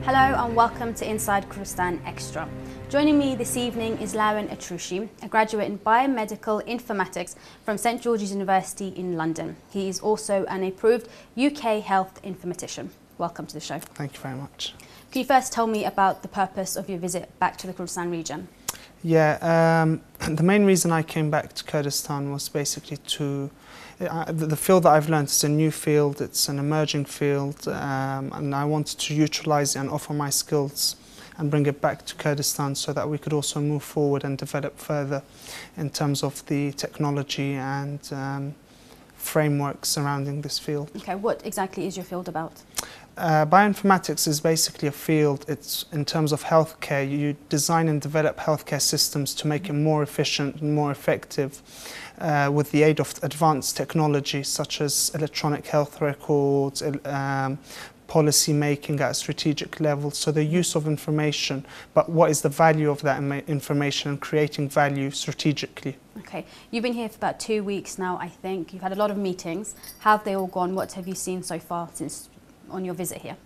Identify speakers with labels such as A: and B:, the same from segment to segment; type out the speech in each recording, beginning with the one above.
A: Hello and welcome to Inside Kurdistan Extra. Joining me this evening is Laween Atroshi, a graduate in biomedical informatics from St George's University in London. He is also an approved UK health informatician. Welcome to the show.
B: Thank you very much.
A: Can you first tell me about the purpose of your visit back to the Kurdistan region?
B: Yeah, the main reason I came back to Kurdistan was basically to the field that I've learned is a new field, it's an emerging field, and I wanted to utilise it and offer my skills and bring it back to Kurdistan so that we could also move forward and develop further in terms of the technology and framework surrounding this field.
A: Okay, what exactly is your field about?
B: Bioinformatics is basically a field, it's in terms of healthcare, you design and develop healthcare systems to make it more efficient and more effective with the aid of advanced technology such as electronic health records, policy making at a strategic level, so the use of information, but what is the value of that information and creating value strategically.
A: Okay, you've been here for about 2 weeks now, I think. You've had a lot of meetings. How have they all gone? What have you seen so far since on your visit here?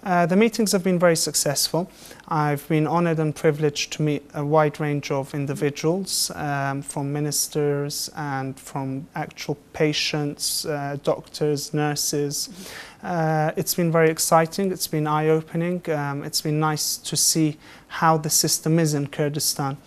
B: The meetings have been very successful. I've been honoured and privileged to meet a wide range of individuals, from ministers and from actual patients, doctors, nurses. It's been very exciting, it's been eye-opening, it's been nice to see how the system is in Kurdistan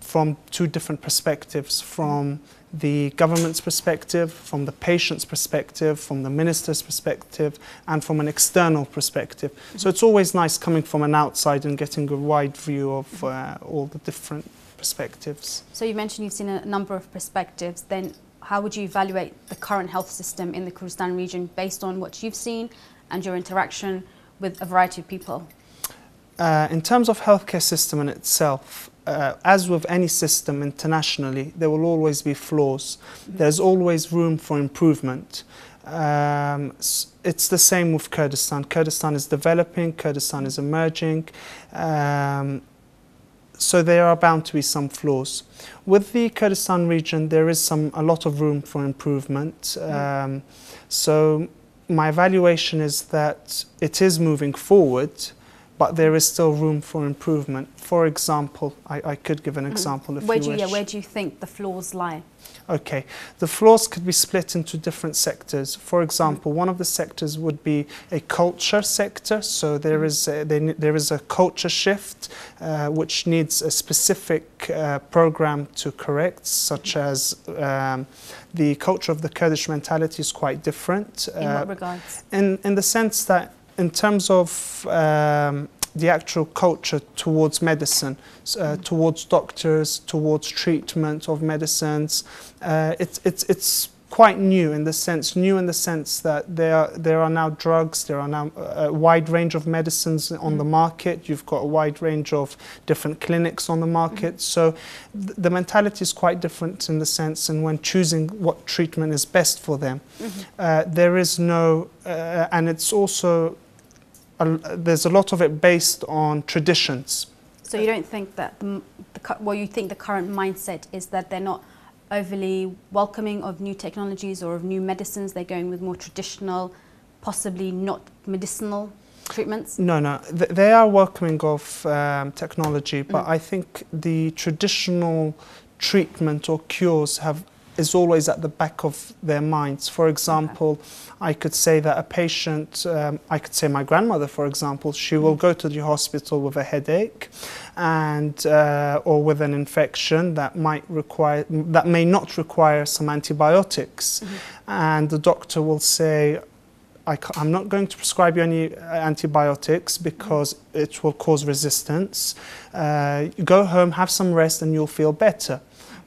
B: from two different perspectives, from the government's perspective, from the patient's perspective, from the minister's perspective, and from an external perspective. So it's always nice coming from an outside and getting a wide view of all the different perspectives.
A: So you mentioned you've seen a number of perspectives. Then how would you evaluate the current health system in the Kurdistan region based on what you've seen and your interaction with a variety of people?
B: In terms of healthcare system in itself, as with any system internationally, there will always be flaws. There's always room for improvement. It's the same with Kurdistan. Kurdistan is developing, Kurdistan is emerging, so there are bound to be some flaws. With the Kurdistan region, there is a lot of room for improvement. So my evaluation is that it is moving forward, but there is still room for improvement. For example, I could give an example if you wish.
A: Yeah, where do you think the flaws lie?
B: Okay, the flaws could be split into different sectors. For example, one of the sectors would be a culture sector. So there is a culture shift which needs a specific program to correct, such as the culture of the Kurdish mentality is quite different.
A: In what regards?
B: In the sense that in terms of the actual culture towards medicine, towards doctors, towards treatment of medicines, it's quite new in the sense that there are now drugs, there are now a wide range of medicines on the market. You've got a wide range of different clinics on the market. So the mentality is quite different in the sense, and when choosing what treatment is best for them, there is no, and it's also there's a lot of it based on traditions.
A: So you don't think that, you think the current mindset is that they're not overly welcoming of new technologies or of new medicines, they're going with more traditional, possibly not medicinal treatments? No,
B: they are welcoming of technology, but I think the traditional treatment or cures is always at the back of their minds. For example, I could say that a patient, I could say my grandmother, for example, she will go to the hospital with a headache and or with an infection that may not require some antibiotics, and the doctor will say, I'm not going to prescribe you any antibiotics because it will cause resistance. Go home, have some rest, and you'll feel better.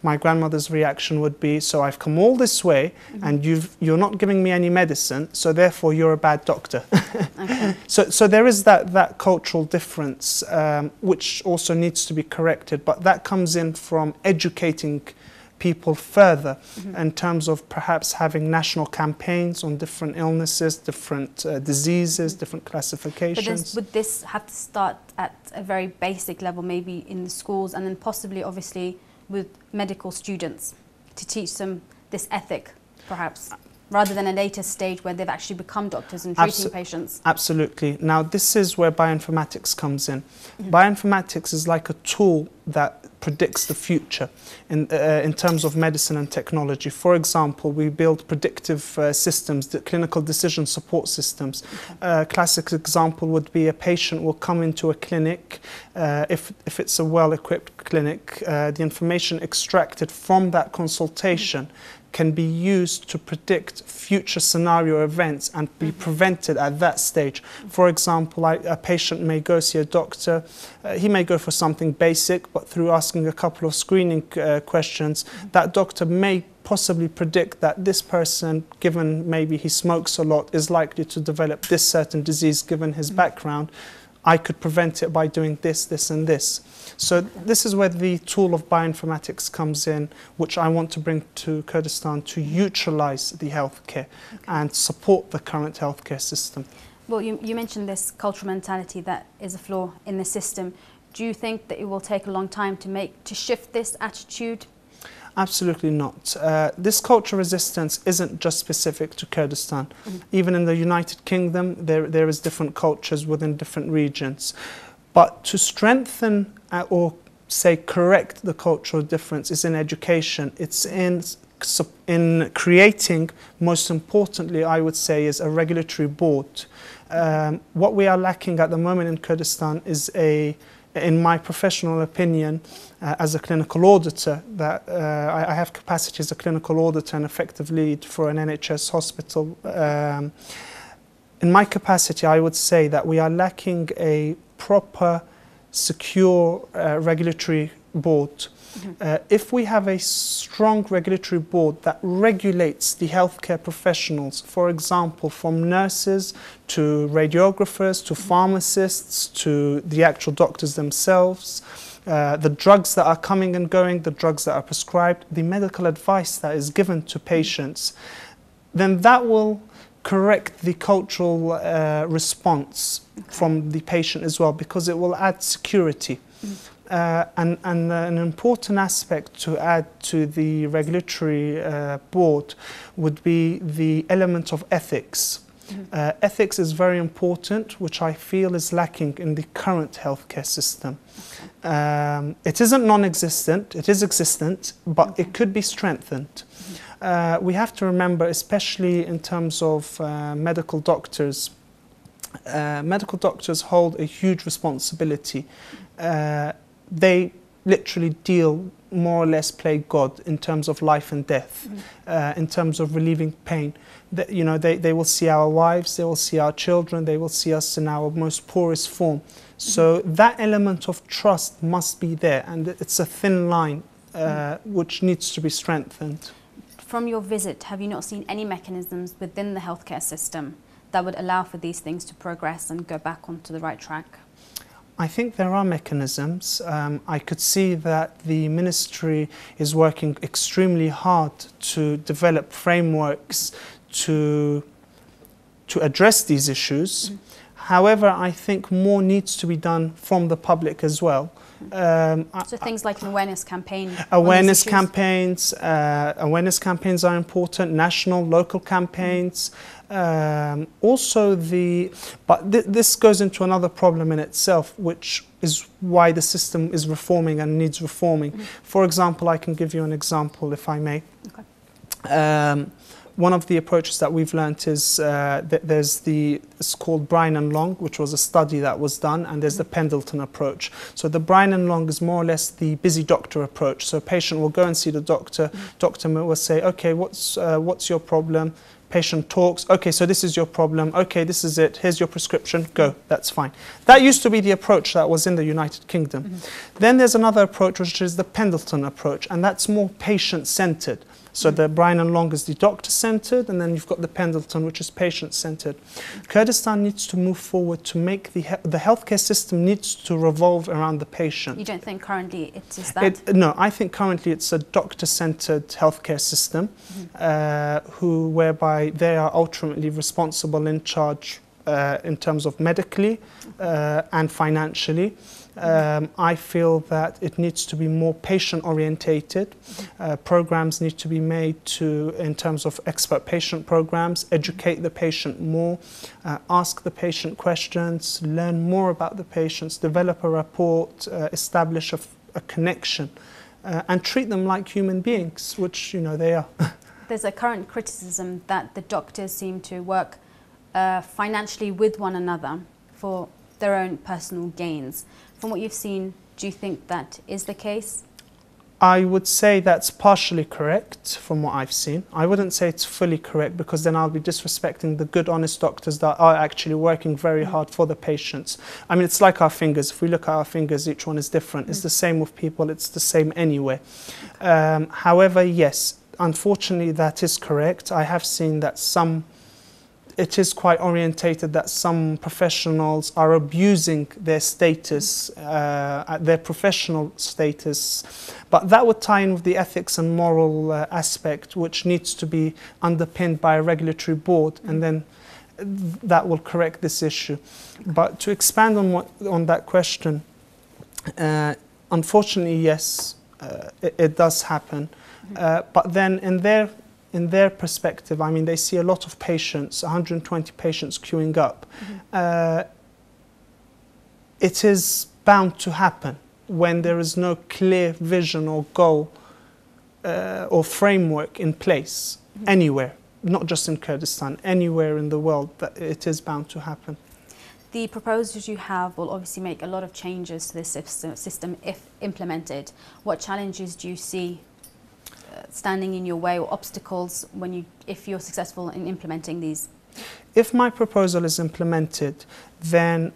B: My grandmother's reaction would be, so I've come all this way and you're not giving me any medicine, so therefore you're a bad doctor. Okay. So there is that cultural difference which also needs to be corrected, but that comes in from educating people further in terms of perhaps having national campaigns on different illnesses, different diseases, different classifications.
A: But would this have to start at a very basic level, maybe in the schools, and then possibly, obviously, with medical students to teach them this ethic, perhaps? rather than a later stage where they've actually become doctors and treating patients.
B: Absolutely. Now, this is where bioinformatics comes in. Bioinformatics is like a tool that predicts the future in terms of medicine and technology. For example, we build predictive systems, the clinical decision support systems. A classic example would be a patient will come into a clinic. If it's a well-equipped clinic, the information extracted from that consultation can be used to predict future scenario events and be prevented at that stage. For example, a patient may go see a doctor. He may go for something basic, but through asking a couple of screening questions, that doctor may possibly predict that this person, given maybe he smokes a lot, is likely to develop this certain disease given his background. I could prevent it by doing this, this and this. So this is where the tool of bioinformatics comes in, which I want to bring to Kurdistan to utilize the healthcare and support the current healthcare system.
A: Well, you mentioned this cultural mentality that is a flaw in the system. Do you think that it will take a long time to shift this attitude?
B: Absolutely not. This cultural resistance isn't just specific to Kurdistan. Even in the United Kingdom, there is different cultures within different regions. But to strengthen or say correct the cultural difference is in education. It's in creating, most importantly, I would say, is a regulatory board. What we are lacking at the moment in Kurdistan is in my professional opinion, as a clinical auditor, that I have capacity as a clinical auditor and effective lead for an NHS hospital. In my capacity, I would say that we are lacking a proper, secure regulatory board. If we have a strong regulatory board that regulates the healthcare professionals, for example, from nurses to radiographers to pharmacists to the actual doctors themselves, the drugs that are coming and going, the drugs that are prescribed, the medical advice that is given to patients, then that will correct the cultural response from the patient as well, because it will add security. And an important aspect to add to the regulatory board would be the element of ethics. Ethics is very important, which I feel is lacking in the current healthcare system. It isn't non-existent, it is existent, but it could be strengthened. We have to remember, especially in terms of medical doctors hold a huge responsibility. They literally deal, more or less play God in terms of life and death, in terms of relieving pain. They will see our wives, they will see our children, they will see us in our most poorest form. So that element of trust must be there, and it's a thin line which needs to be strengthened.
A: From your visit, have you not seen any mechanisms within the healthcare system that would allow for these things to progress and go back onto the right track?
B: I think there are mechanisms. I could see that the ministry is working extremely hard to develop frameworks to address these issues. However, I think more needs to be done from the public as well.
A: So things like an awareness campaign.
B: Awareness campaigns are important. National, local campaigns. This goes into another problem in itself, which is why the system is reforming and needs reforming. For example, I can give you an example, if I may. Okay. One of the approaches that we've learnt is that it's called Brine and Long, which was a study that was done, and there's the Pendleton approach. So the Brine and Long is more or less the busy doctor approach. So a patient will go and see the doctor. Doctor will say, okay, what's your problem? Patient talks, okay, so this is your problem, okay, this is it, here's your prescription, go, that's fine. That used to be the approach that was in the United Kingdom. Then there's another approach, which is the Pendleton approach, and that's more patient-centered. So the Brine and Long is the doctor-centered, and then you've got the Pendleton, which is patient-centered. Kurdistan needs to move forward to make the healthcare system needs to revolve around the patient.
A: You don't think currently it is that?
B: No, I think currently it's a doctor-centered healthcare system, whereby they are ultimately responsible, in charge in terms of medically and financially. I feel that it needs to be more patient-orientated. Programs need to be made in terms of expert patient programs, educate the patient more, ask the patient questions, learn more about the patients, develop a rapport, establish a connection, and treat them like human beings, which, you know, they are.
A: There's a current criticism that the doctors seem to work financially with one another for their own personal gains. From what you've seen, do you think that is the case?
B: I would say that's partially correct from what I've seen. I wouldn't say it's fully correct, because then I'll be disrespecting the good, honest doctors that are actually working very hard for the patients. I mean, it's like our fingers. If we look at our fingers, each one is different. It's the same with people. It's the same anyway. However, yes, unfortunately, that is correct. I have seen that it is quite orientated that some professionals are abusing their status, their professional status, but that would tie in with the ethics and moral aspect, which needs to be underpinned by a regulatory board, and then that will correct this issue. But to expand on that question, unfortunately, yes, it does happen, but then in their perspective, I mean, they see a lot of patients, 120 patients queuing up. It is bound to happen when there is no clear vision or goal or framework in place anywhere, not just in Kurdistan, anywhere in the world, that it is bound to happen.
A: The proposals you have will obviously make a lot of changes to this system if implemented. What challenges do you see standing in your way, or obstacles if you're successful in implementing these?
B: If my proposal is implemented, then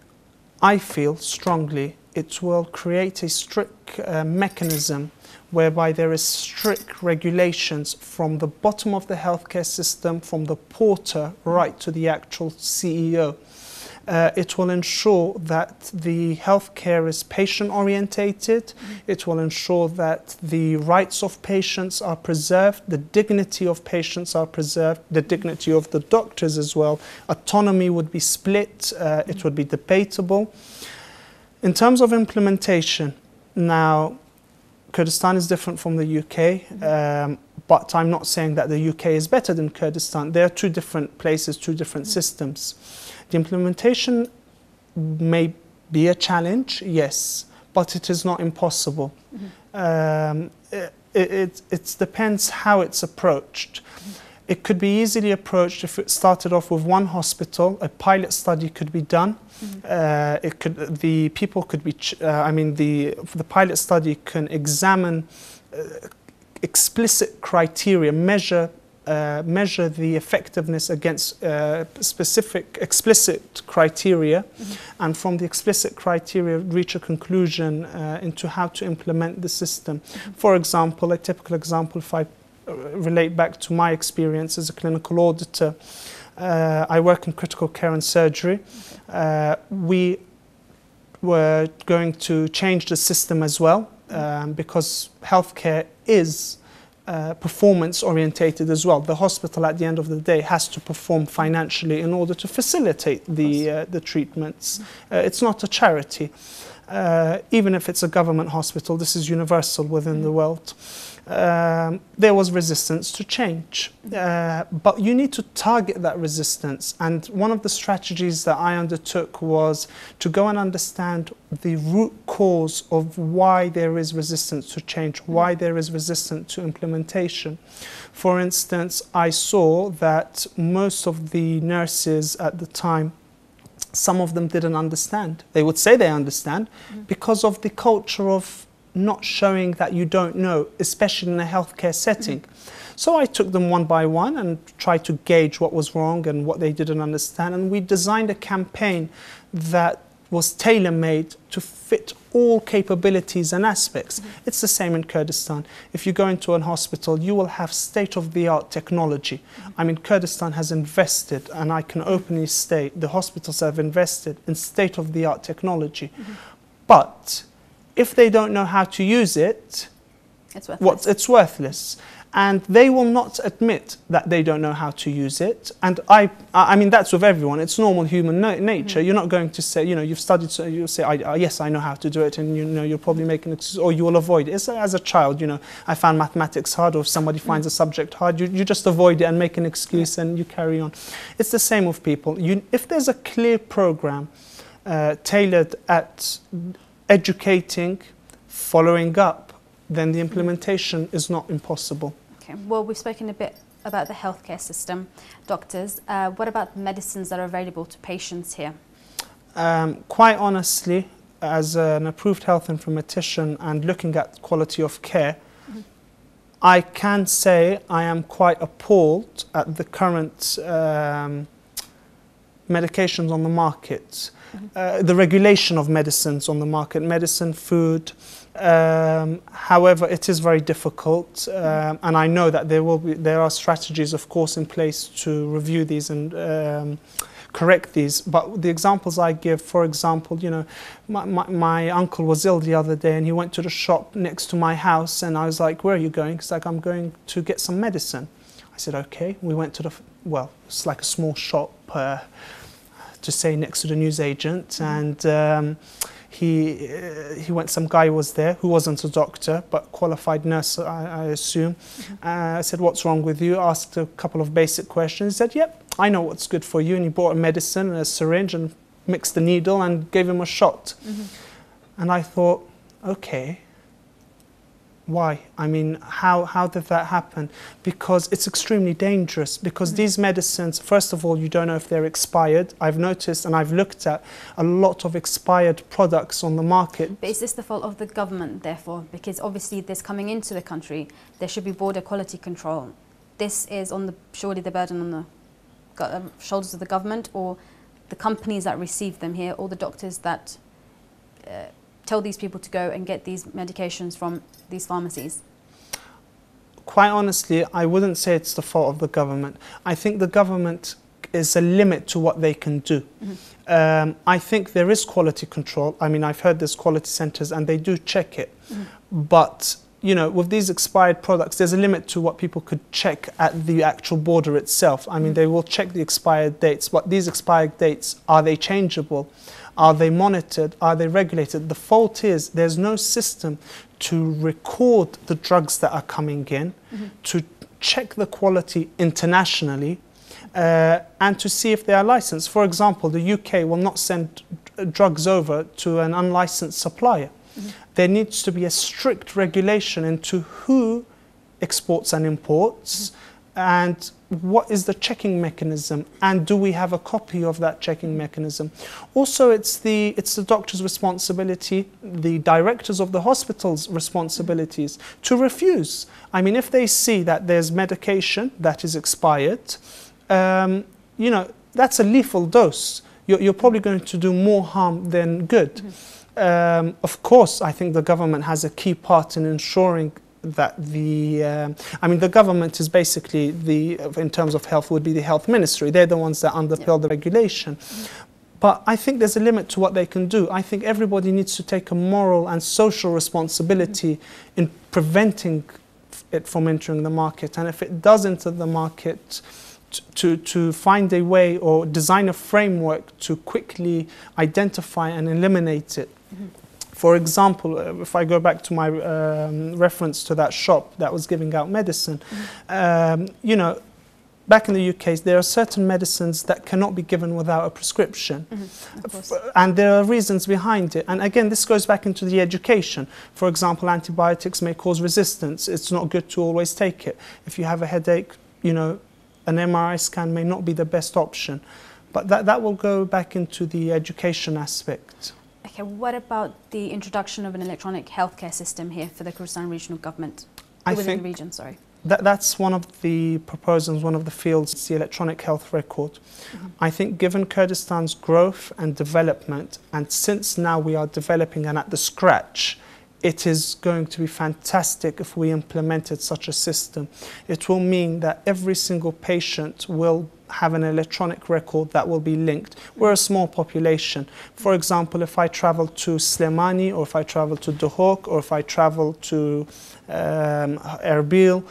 B: I feel strongly it will create a strict mechanism whereby there is strict regulations from the bottom of the healthcare system, from the porter right to the actual CEO. It will ensure that the healthcare is patient-orientated. It will ensure that the rights of patients are preserved, the dignity of patients are preserved, the dignity of the doctors as well. Autonomy would be split, it would be debatable. In terms of implementation, now, Kurdistan is different from the UK, but I'm not saying that the UK is better than Kurdistan. They are two different places, two different systems. The implementation may be a challenge, yes, but it is not impossible. It depends how it's approached. It could be easily approached if it started off with one hospital. A pilot study could be done. The pilot study can examine explicit criteria, measure the effectiveness against explicit criteria, and from the explicit criteria reach a conclusion into how to implement the system. For example, a typical example, if I relate back to my experience as a clinical auditor, I work in critical care and surgery. We were going to change the system as well, because healthcare is performance orientated as well. The hospital at the end of the day has to perform financially in order to facilitate the treatments. It's not a charity. Even if it's a government hospital, this is universal within the world. There was resistance to change, but you need to target that resistance, and one of the strategies that I undertook was to go and understand the root cause of why there is resistance to change, why there is resistance to implementation. For instance, I saw that most of the nurses at the time, some of them didn't understand. They would say they understand because of the culture of not showing that you don't know, especially in a healthcare setting. So I took them one by one and tried to gauge what was wrong and what they didn't understand, and we designed a campaign that was tailor-made to fit all capabilities and aspects. It's the same in Kurdistan. If you go into a hospital, you will have state-of-the-art technology. I mean, Kurdistan has invested, and I can openly state the hospitals have invested in state-of-the-art technology. But if they don't know how to use it, it's worthless. and they will not admit that they don't know how to use it. And I mean, that's with everyone. It's normal human nature. You're not going to say, you know, you've studied, so you'll say, yes, I know how to do it, and you know, you'll probably make an excuse, or you will avoid it. It's as a child, you know, I found mathematics hard, or if somebody finds a subject hard, you just avoid it and make an excuse and you carry on. It's the same with people. If there's a clear program tailored at educating, following up, then the implementation is not impossible.
A: Okay, well, we've spoken a bit about the healthcare system. Doctors, what about medicines that are available to patients here?
B: Quite honestly, as an approved health informatician and looking at quality of care, I can say I am quite appalled at the current medications on the market, the regulation of medicines on the market, medicine, food. However, it is very difficult, and I know that there are strategies, of course, in place to review these and correct these. But the examples I give, for example, you know, my uncle was ill the other day, and he went to the shop next to my house, and I was like, "Where are you going?" He's like, "I'm going to get some medicine." I said, "Okay." We went to it's like a small shop, to say, next to the newsagent, and some guy was there who wasn't a doctor but qualified nurse, I assume. I said, "What's wrong with you?" Asked a couple of basic questions. He said, "Yep, I know what's good for you," and he bought a medicine, a syringe, and mixed the needle and gave him a shot. And I thought, okay, why? I mean, how did that happen? Because it's extremely dangerous, because these medicines, first of all, you don't know if they're expired. I've noticed, and I've looked at a lot of expired products on the market.
A: But is this the fault of the government, therefore? Because obviously this coming into the country, there should be border quality control. This is surely the burden on the shoulders of the government, or the companies that receive them here, or the doctors that tell these people to go and get these medications from these pharmacies?
B: Quite honestly, I wouldn't say it's the fault of the government. I think the government is a limit to what they can do. I think there is quality control. I mean, I've heard there's quality centres and they do check it. But, you know, with these expired products, there's a limit to what people could check at the actual border itself. I mean, they will check the expired dates, but these expired dates, are they changeable? Are they monitored? Are they regulated? The fault is there's no system to record the drugs that are coming in, to check the quality internationally, and to see if they are licensed. For example, the UK will not send drugs over to an unlicensed supplier. There needs to be a strict regulation into who exports and imports, and what is the checking mechanism, and do we have a copy of that checking mechanism? Also, it's the doctor's responsibility, the directors of the hospital's responsibilities to refuse. I mean, if they see that there's medication that is expired, you know, that's a lethal dose. You're probably going to do more harm than good. Of course, I think the government has a key part in ensuring that I mean, the government is basically in terms of health, would be the health ministry. They're the ones that underpin the regulation. But I think there's a limit to what they can do. I think everybody needs to take a moral and social responsibility in preventing it from entering the market. And if it does enter the market, to find a way or design a framework to quickly identify and eliminate it. For example, if I go back to my reference to that shop that was giving out medicine, you know, back in the UK, there are certain medicines that cannot be given without a prescription. And there are reasons behind it. And again, this goes back into the education. For example, antibiotics may cause resistance. It's not good to always take it. If you have a headache, you know, an MRI scan may not be the best option. But that will go back into the education aspect.
A: Okay, what about the introduction of an electronic healthcare system here for the Kurdistan regional government? Within the region, sorry.
B: That's one of the proposals, one of the fields, it's the electronic health record. I think given Kurdistan's growth and development, and since now we are developing and at the scratch it is going to be fantastic if we implemented such a system. It will mean that every single patient will have an electronic record that will be linked. We're a small population. For example, if I travel to Slemani, or if I travel to Duhok, or if I travel to Erbil,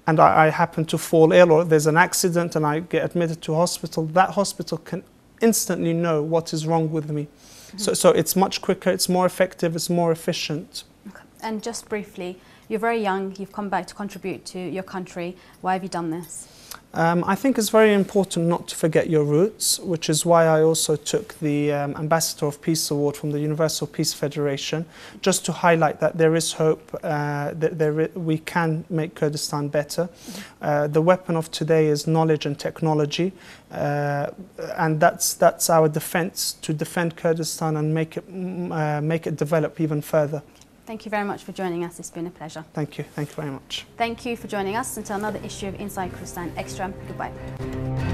B: and I happen to fall ill, or there's an accident and I get admitted to hospital, that hospital can instantly know what is wrong with me. So it's much quicker, it's more effective, it's more efficient.
A: Okay. And just briefly, you're very young, you've come back to contribute to your country. Why have you done this?
B: I think it's very important not to forget your roots, which is why I also took the Ambassador of Peace Award from the Universal Peace Federation, just to highlight that there is hope, that we can make Kurdistan better. The weapon of today is knowledge and technology, and that's our defense, to defend Kurdistan and make it develop even further.
A: Thank you very much for joining us. It's been a pleasure.
B: Thank you very much.
A: Thank you for joining us. Until another issue of Inside Kurdistan Extra, goodbye.